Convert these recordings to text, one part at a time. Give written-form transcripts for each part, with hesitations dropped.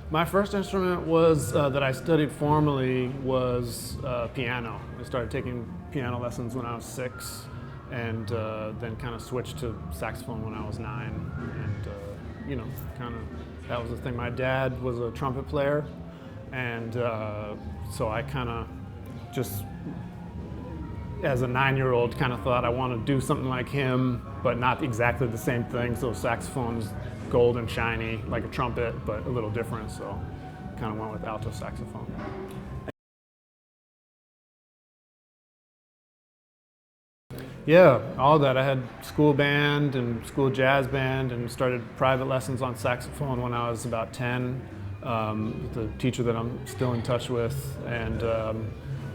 My first instrument was that I studied formally was piano. I started taking piano lessons when I was 6, and then kind of switched to saxophone when I was 9. And kind of that was the thing. My dad was a trumpet player, and so I kind of just, as a 9-year-old, kind of thought I want to do something like him, but not exactly the same thing. So saxophone's gold and shiny like a trumpet, but a little different. So kind of went with alto saxophone. Yeah, all that. I had school band and school jazz band, and started private lessons on saxophone when I was about 10 with a teacher that I'm still in touch with. And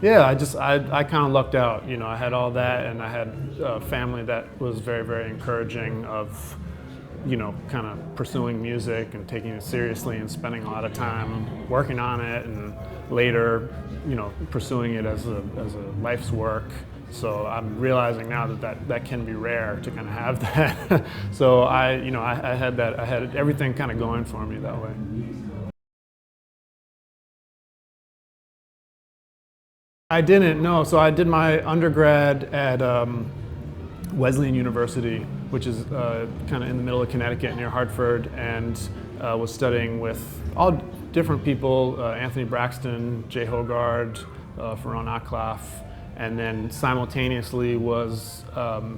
yeah, I kind of lucked out. I had all that, and I had a family that was very, very encouraging of, kind of pursuing music and taking it seriously and spending a lot of time working on it, and later, pursuing it as a life's work. So I'm realizing now that can be rare to kind of have that. So I had that. I had everything kind of going for me that way. I didn't know. So I did my undergrad at Wesleyan University, which is kind of in the middle of Connecticut near Hartford, and was studying with all different people, Anthony Braxton, Jay Hogard, Ferran Akhlaf, and then simultaneously was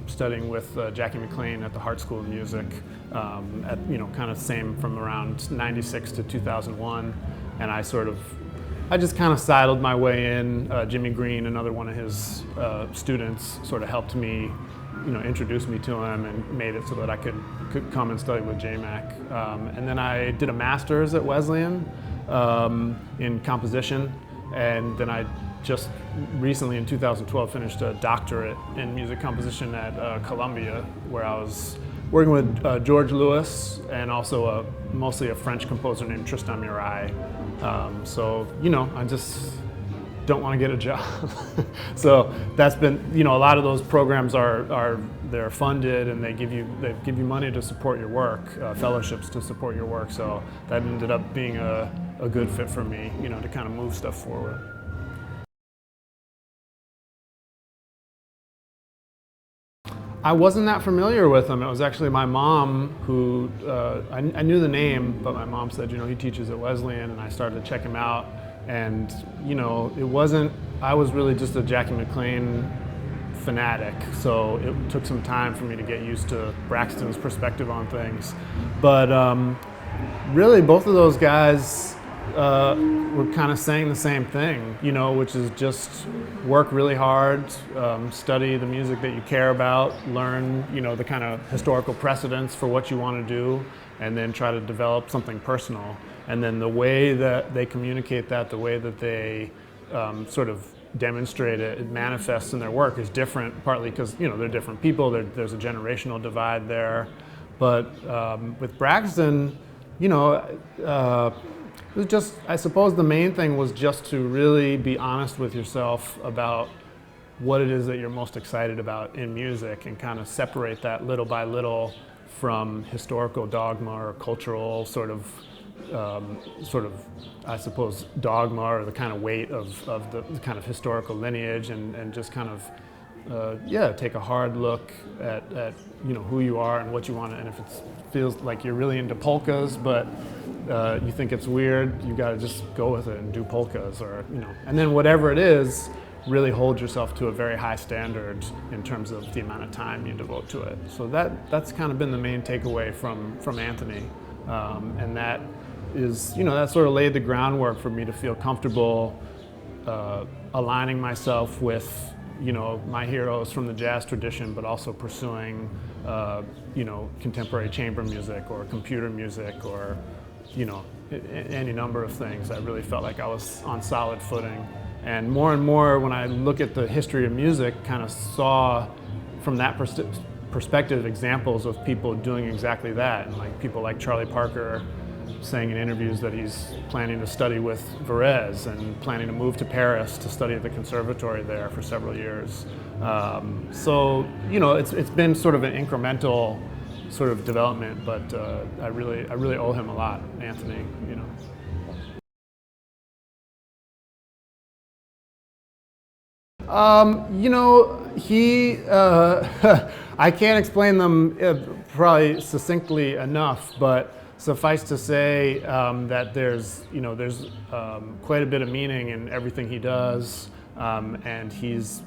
studying with Jackie McLean at the Hart School of Music, at kind of same from around '96 to 2001, and I just kind of sidled my way in. Jimmy Green, another one of his students, sort of helped me, introduced me to him and made it so that I could come and study with JMac. And then I did a master's at Wesleyan in composition, and then I just recently in 2012 finished a doctorate in music composition at Columbia, where I was working with George Lewis and also mostly a French composer named Tristan Murail. So I just don't want to get a job. So that's been, a lot of those programs they're funded, and they give you money to support your work, fellowships to support your work. So that ended up being a good fit for me, to kind of move stuff forward. I wasn't that familiar with him. It was actually my mom who, I knew the name, but my mom said, he teaches at Wesleyan, and I started to check him out. And, I was really just a Jackie McLean fanatic, so it took some time for me to get used to Braxton's perspective on things. But really, both of those guys were kind of saying the same thing, which is just work really hard, study the music that you care about, learn, the kind of historical precedents for what you want to do, and then try to develop something personal. And then the way that they communicate that, the way that they sort of demonstrate it, it manifests in their work is different, partly because, they're different people, there's a generational divide there. But with Braxton, it was just, I suppose the main thing was just to really be honest with yourself about what it is that you're most excited about in music, and kind of separate that little by little from historical dogma or cultural sort of, I suppose, dogma, or the kind of weight of the kind of historical lineage, and just kind of, take a hard look at who you are and what you want to, and if it feels like you're really into polkas, but you think it's weird, you got to just go with it and do polkas, or, and then whatever it is, really hold yourself to a very high standard in terms of the amount of time you devote to it. So that's kind of been the main takeaway from Anthony, and that is, that sort of laid the groundwork for me to feel comfortable aligning myself with, my heroes from the jazz tradition, but also pursuing, contemporary chamber music or computer music, or, any number of things. I really felt like I was on solid footing. And more, when I look at the history of music, kind of saw from that perspective examples of people doing exactly that. And like people like Charlie Parker saying in interviews that he's planning to study with Varese and planning to move to Paris to study at the conservatory there for several years. So, it's been sort of an incremental sort of development, but I really owe him a lot, Anthony, You know, I can't explain them probably succinctly enough, but suffice to say that there's quite a bit of meaning in everything he does, and he's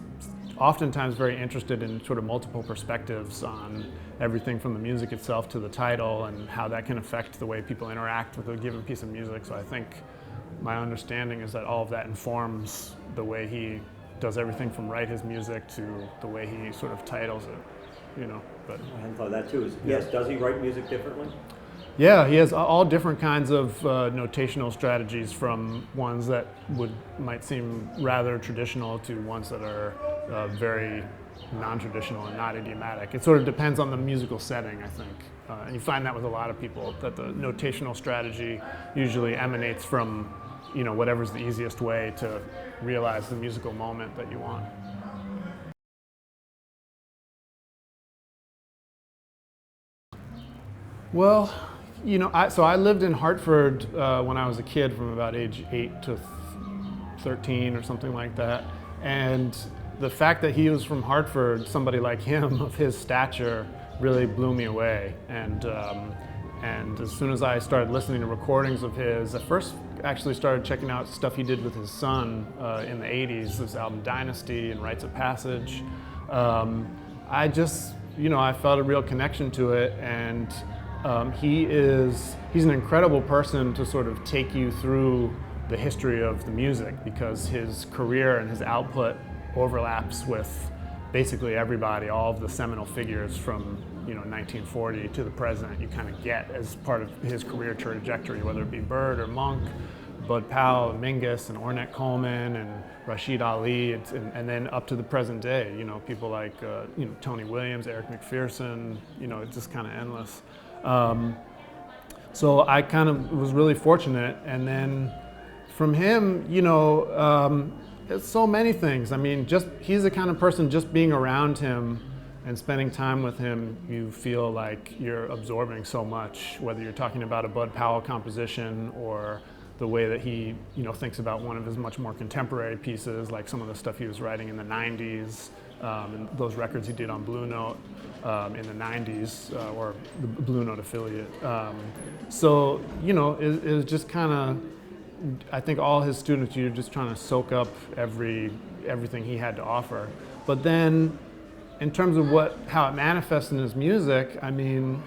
oftentimes very interested in sort of multiple perspectives on everything from the music itself to the title and how that can affect the way people interact with a given piece of music. So I think my understanding is that all of that informs the way he does everything from write his music to the way he sort of titles it, you know. But I hadn't thought of that too. Yes, does he write music differently? yeah, he has all different kinds of notational strategies, from ones that might seem rather traditional to ones that are very non-traditional and not idiomatic. It sort of depends on the musical setting, I think. And you find that with a lot of people, that the notational strategy usually emanates from, you know, whatever's the easiest way to realize the musical moment that you want. Well, you know, so I lived in Hartford when I was a kid, from about age 8 to 13 or something like that. And the fact that he was from Hartford, somebody like him of his stature, really blew me away. And as soon as I started listening to recordings of his, I first actually started checking out stuff he did with his son in the 80s, this album Dynasty and Rites of Passage. I just, you know, I felt a real connection to it, and he's an incredible person to sort of take you through the history of the music, because his career and his output overlaps with basically everybody, all of the seminal figures from, you know, 1940 to the present. You kind of get as part of his career trajectory, whether it be Bird or Monk, Bud Powell, Mingus, and Ornette Coleman, and Rashid Ali, and then up to the present day. You know, people like you know, Tony Williams, Eric McPherson. You know, it's just kind of endless. So I kind of was really fortunate, and then from him, you know, it's so many things. I mean, he's the kind of person, just being around him and spending time with him, you feel like you're absorbing so much, whether you're talking about a Bud Powell composition or the way that he, you know, thinks about one of his much more contemporary pieces, like some of the stuff he was writing in the 90s, and those records he did on Blue Note in the 90s, or the Blue Note affiliate. So, you know, it was just kind of, I think all his students, you're just trying to soak up everything he had to offer. But then, in terms of how it manifests in his music, I mean,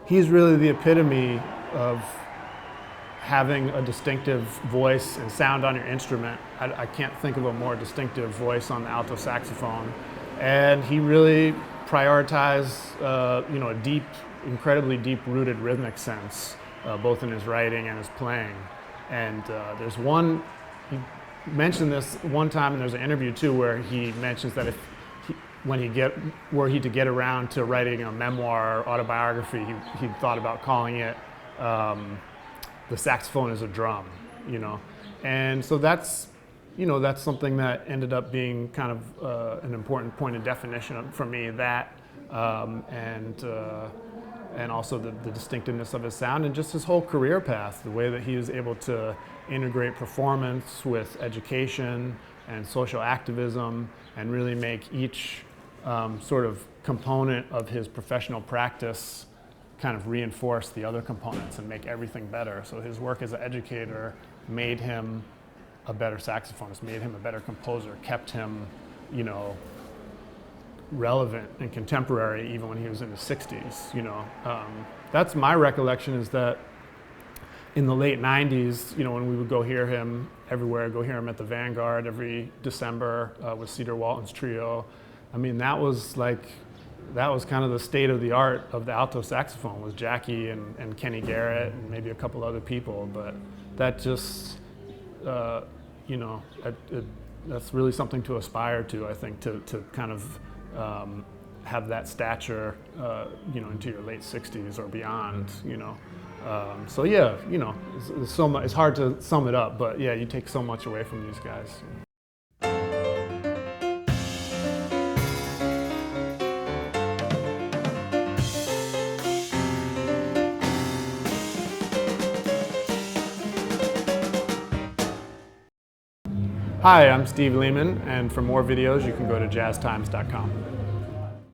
he's really the epitome of having a distinctive voice and sound on your instrument. I can't think of a more distinctive voice on the alto saxophone. And he really prioritized, you know, a deep, incredibly deep-rooted rhythmic sense, both in his writing and his playing. And there's one, he mentioned this one time, and there's an interview too, where he mentions that were he to get around to writing a memoir or autobiography, he thought about calling it The Saxophone is a Drum, you know. And so that's, you know, that's something that ended up being kind of an important point of definition for me, that and also the distinctiveness of his sound, and just his whole career path, the way that he was able to integrate performance with education and social activism, and really make each sort of component of his professional practice kind of reinforce the other components and make everything better. So his work as an educator made him a better saxophonist, made him a better composer, kept him, you know, relevant and contemporary even when he was in his 60s, you know. That's my recollection, is that in the late 90s, you know, when we would go hear him everywhere, go hear him at the Vanguard every December with Cedar Walton's trio. I mean, that was kind of the state of the art of the alto saxophone, was Jackie and Kenny Garrett and maybe a couple other people. But that just, you know, that's really something to aspire to, I think, to kind of have that stature, you know, into your late 60s or beyond, you know. So yeah, you know, it's so much, it's hard to sum it up, but yeah, you take so much away from these guys. Hi, I'm Steve Lehman, and for more videos, you can go to jazztimes.com.